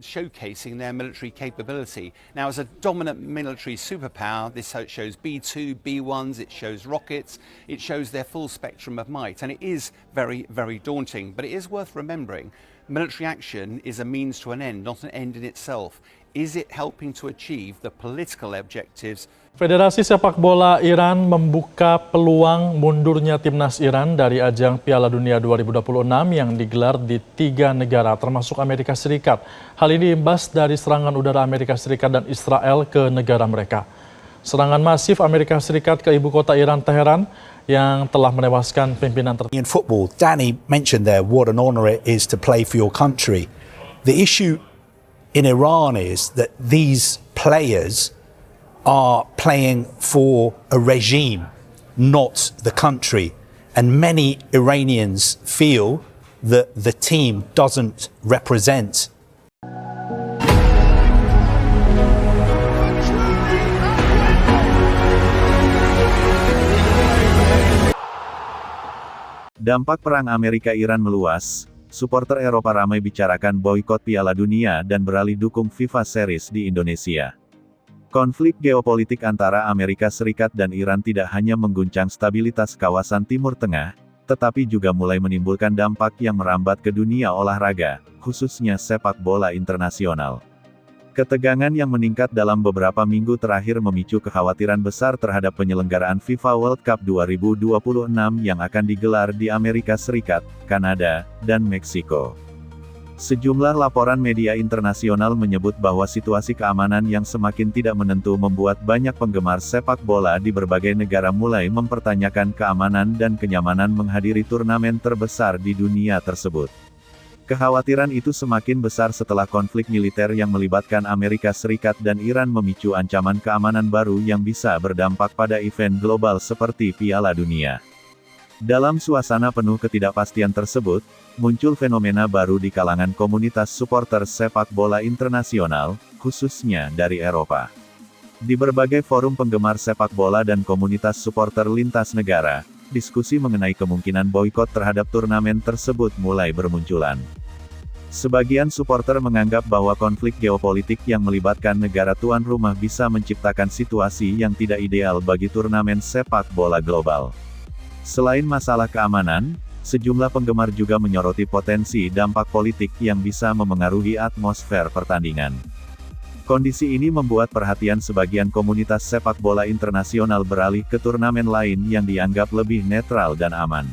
showcasing their military capability. Now, as a dominant military superpower, this shows B2, B1s, it shows rockets, it shows their full spectrum of might, and it is very, very daunting. But it is worth remembering, military action is a means to an end, not an end in itself. Is it helping to achieve the political objectives? Federasi Sepak Bola Iran membuka peluang mundurnya timnas Iran dari ajang Piala Dunia 2026 yang digelar di 3 negara termasuk Amerika Serikat. Hal ini imbas dari serangan udara Amerika Serikat dan Israel ke negara mereka. Serangan masif Amerika Serikat ke ibu kota Iran, Teheran, yang telah menewaskan pimpinan tertinggi. In football, Danny mentioned there what an honor it is to play for your country. The issue in Iran is that these players are playing for a regime, not the country. And many Iranians feel that the team doesn't represent. Dampak perang Amerika-Iran meluas, supporter Eropa ramai bicarakan boikot Piala Dunia dan beralih dukung FIFA Series di Indonesia. Konflik geopolitik antara Amerika Serikat dan Iran tidak hanya mengguncang stabilitas kawasan Timur Tengah, tetapi juga mulai menimbulkan dampak yang merambat ke dunia olahraga, khususnya sepak bola internasional. Ketegangan yang meningkat dalam beberapa minggu terakhir memicu kekhawatiran besar terhadap penyelenggaraan FIFA World Cup 2026 yang akan digelar di Amerika Serikat, Kanada, dan Meksiko. Sejumlah laporan media internasional menyebut bahwa situasi keamanan yang semakin tidak menentu membuat banyak penggemar sepak bola di berbagai negara mulai mempertanyakan keamanan dan kenyamanan menghadiri turnamen terbesar di dunia tersebut. Kekhawatiran itu semakin besar setelah konflik militer yang melibatkan Amerika Serikat dan Iran memicu ancaman keamanan baru yang bisa berdampak pada event global seperti Piala Dunia. Dalam suasana penuh ketidakpastian tersebut, muncul fenomena baru di kalangan komunitas supporter sepak bola internasional, khususnya dari Eropa. Di berbagai forum penggemar sepak bola dan komunitas supporter lintas negara, diskusi mengenai kemungkinan boikot terhadap turnamen tersebut mulai bermunculan. Sebagian supporter menganggap bahwa konflik geopolitik yang melibatkan negara tuan rumah bisa menciptakan situasi yang tidak ideal bagi turnamen sepak bola global. Selain masalah keamanan, sejumlah penggemar juga menyoroti potensi dampak politik yang bisa memengaruhi atmosfer pertandingan. Kondisi ini membuat perhatian sebagian komunitas sepak bola internasional beralih ke turnamen lain yang dianggap lebih netral dan aman.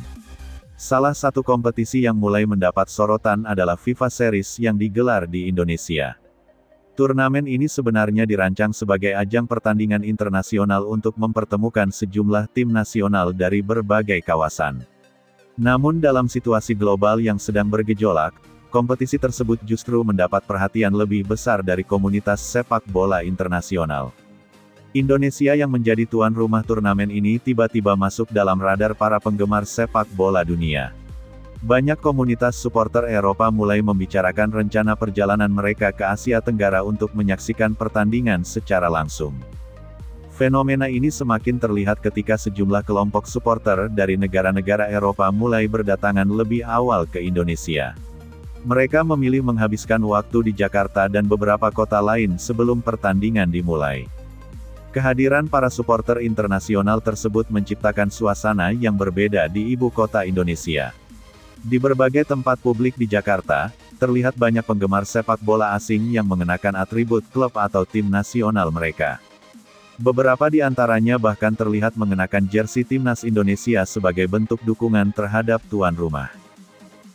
Salah satu kompetisi yang mulai mendapat sorotan adalah FIFA Series yang digelar di Indonesia. Turnamen ini sebenarnya dirancang sebagai ajang pertandingan internasional untuk mempertemukan sejumlah tim nasional dari berbagai kawasan. Namun dalam situasi global yang sedang bergejolak, kompetisi tersebut justru mendapat perhatian lebih besar dari komunitas sepak bola internasional. Indonesia yang menjadi tuan rumah turnamen ini tiba-tiba masuk dalam radar para penggemar sepak bola dunia. Banyak komunitas supporter Eropa mulai membicarakan rencana perjalanan mereka ke Asia Tenggara untuk menyaksikan pertandingan secara langsung. Fenomena ini semakin terlihat ketika sejumlah kelompok supporter dari negara-negara Eropa mulai berdatangan lebih awal ke Indonesia. Mereka memilih menghabiskan waktu di Jakarta dan beberapa kota lain sebelum pertandingan dimulai. Kehadiran para supporter internasional tersebut menciptakan suasana yang berbeda di ibu kota Indonesia. Di berbagai tempat publik di Jakarta, terlihat banyak penggemar sepak bola asing yang mengenakan atribut klub atau tim nasional mereka. Beberapa di antaranya bahkan terlihat mengenakan jersey timnas Indonesia sebagai bentuk dukungan terhadap tuan rumah.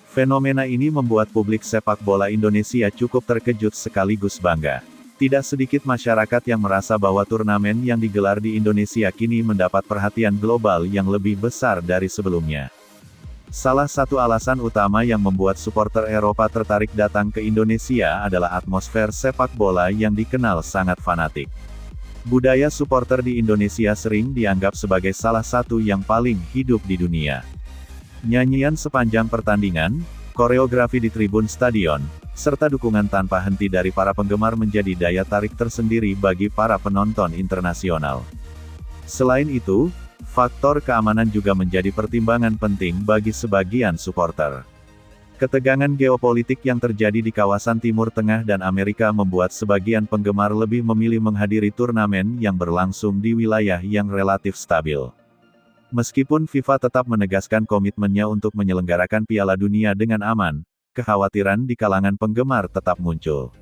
Fenomena ini membuat publik sepak bola Indonesia cukup terkejut sekaligus bangga. Tidak sedikit masyarakat yang merasa bahwa turnamen yang digelar di Indonesia kini mendapat perhatian global yang lebih besar dari sebelumnya. Salah satu alasan utama yang membuat supporter Eropa tertarik datang ke Indonesia adalah atmosfer sepak bola yang dikenal sangat fanatik. Budaya supporter di Indonesia sering dianggap sebagai salah satu yang paling hidup di dunia. Nyanyian sepanjang pertandingan, koreografi di tribun stadion, serta dukungan tanpa henti dari para penggemar menjadi daya tarik tersendiri bagi para penonton internasional. Selain itu, faktor keamanan juga menjadi pertimbangan penting bagi sebagian supporter. Ketegangan geopolitik yang terjadi di kawasan Timur Tengah dan Amerika membuat sebagian penggemar lebih memilih menghadiri turnamen yang berlangsung di wilayah yang relatif stabil. Meskipun FIFA tetap menegaskan komitmennya untuk menyelenggarakan Piala Dunia dengan aman, kekhawatiran di kalangan penggemar tetap muncul.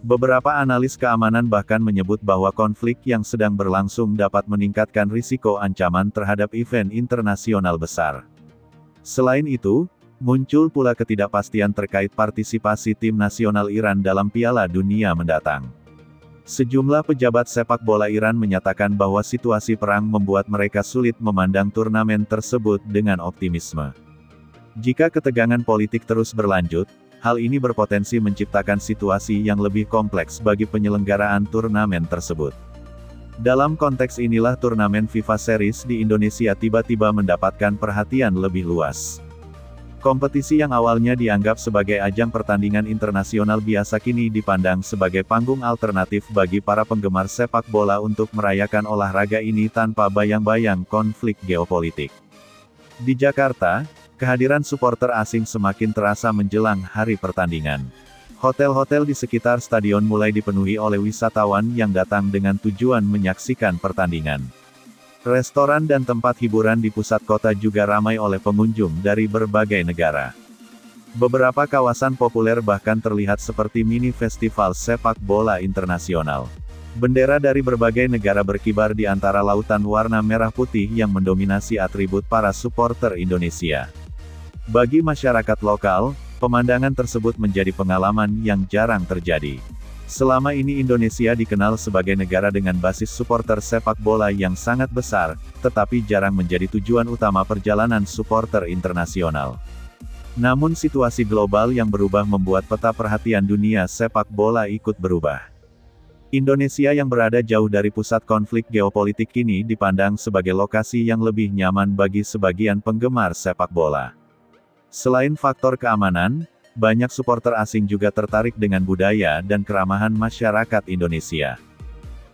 Beberapa analis keamanan bahkan menyebut bahwa konflik yang sedang berlangsung dapat meningkatkan risiko ancaman terhadap event internasional besar. Selain itu, muncul pula ketidakpastian terkait partisipasi tim nasional Iran dalam Piala Dunia mendatang. Sejumlah pejabat sepak bola Iran menyatakan bahwa situasi perang membuat mereka sulit memandang turnamen tersebut dengan optimisme. Jika ketegangan politik terus berlanjut, hal ini berpotensi menciptakan situasi yang lebih kompleks bagi penyelenggaraan turnamen tersebut. Dalam konteks inilah turnamen FIFA Series di Indonesia tiba-tiba mendapatkan perhatian lebih luas. Kompetisi yang awalnya dianggap sebagai ajang pertandingan internasional biasa kini dipandang sebagai panggung alternatif bagi para penggemar sepak bola untuk merayakan olahraga ini tanpa bayang-bayang konflik geopolitik. Di Jakarta, kehadiran supporter asing semakin terasa menjelang hari pertandingan. Hotel-hotel di sekitar stadion mulai dipenuhi oleh wisatawan yang datang dengan tujuan menyaksikan pertandingan. Restoran dan tempat hiburan di pusat kota juga ramai oleh pengunjung dari berbagai negara. Beberapa kawasan populer bahkan terlihat seperti mini festival sepak bola internasional. Bendera dari berbagai negara berkibar di antara lautan warna merah putih yang mendominasi atribut para supporter Indonesia. Bagi masyarakat lokal, pemandangan tersebut menjadi pengalaman yang jarang terjadi. Selama ini Indonesia dikenal sebagai negara dengan basis supporter sepak bola yang sangat besar, tetapi jarang menjadi tujuan utama perjalanan supporter internasional. Namun situasi global yang berubah membuat peta perhatian dunia sepak bola ikut berubah. Indonesia yang berada jauh dari pusat konflik geopolitik kini dipandang sebagai lokasi yang lebih nyaman bagi sebagian penggemar sepak bola. Selain faktor keamanan, banyak supporter asing juga tertarik dengan budaya dan keramahan masyarakat Indonesia.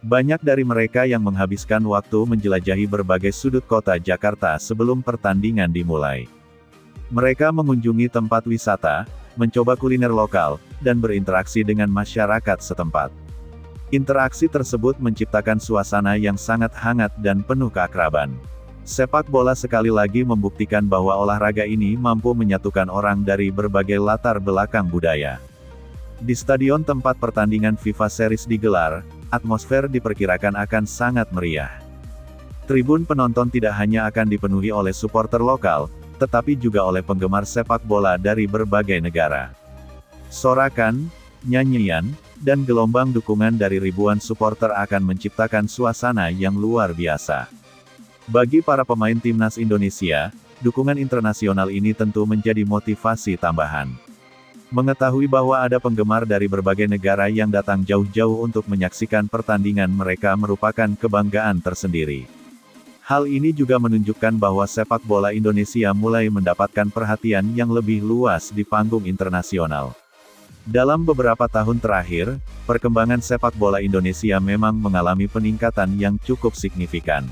Banyak dari mereka yang menghabiskan waktu menjelajahi berbagai sudut kota Jakarta sebelum pertandingan dimulai. Mereka mengunjungi tempat wisata, mencoba kuliner lokal, dan berinteraksi dengan masyarakat setempat. Interaksi tersebut menciptakan suasana yang sangat hangat dan penuh keakraban. Sepak bola sekali lagi membuktikan bahwa olahraga ini mampu menyatukan orang dari berbagai latar belakang budaya. Di stadion tempat pertandingan FIFA Series digelar, atmosfer diperkirakan akan sangat meriah. Tribun penonton tidak hanya akan dipenuhi oleh supporter lokal, tetapi juga oleh penggemar sepak bola dari berbagai negara. Sorakan, nyanyian, dan gelombang dukungan dari ribuan supporter akan menciptakan suasana yang luar biasa. Bagi para pemain timnas Indonesia, dukungan internasional ini tentu menjadi motivasi tambahan. Mengetahui bahwa ada penggemar dari berbagai negara yang datang jauh-jauh untuk menyaksikan pertandingan mereka merupakan kebanggaan tersendiri. Hal ini juga menunjukkan bahwa sepak bola Indonesia mulai mendapatkan perhatian yang lebih luas di panggung internasional. Dalam beberapa tahun terakhir, perkembangan sepak bola Indonesia memang mengalami peningkatan yang cukup signifikan.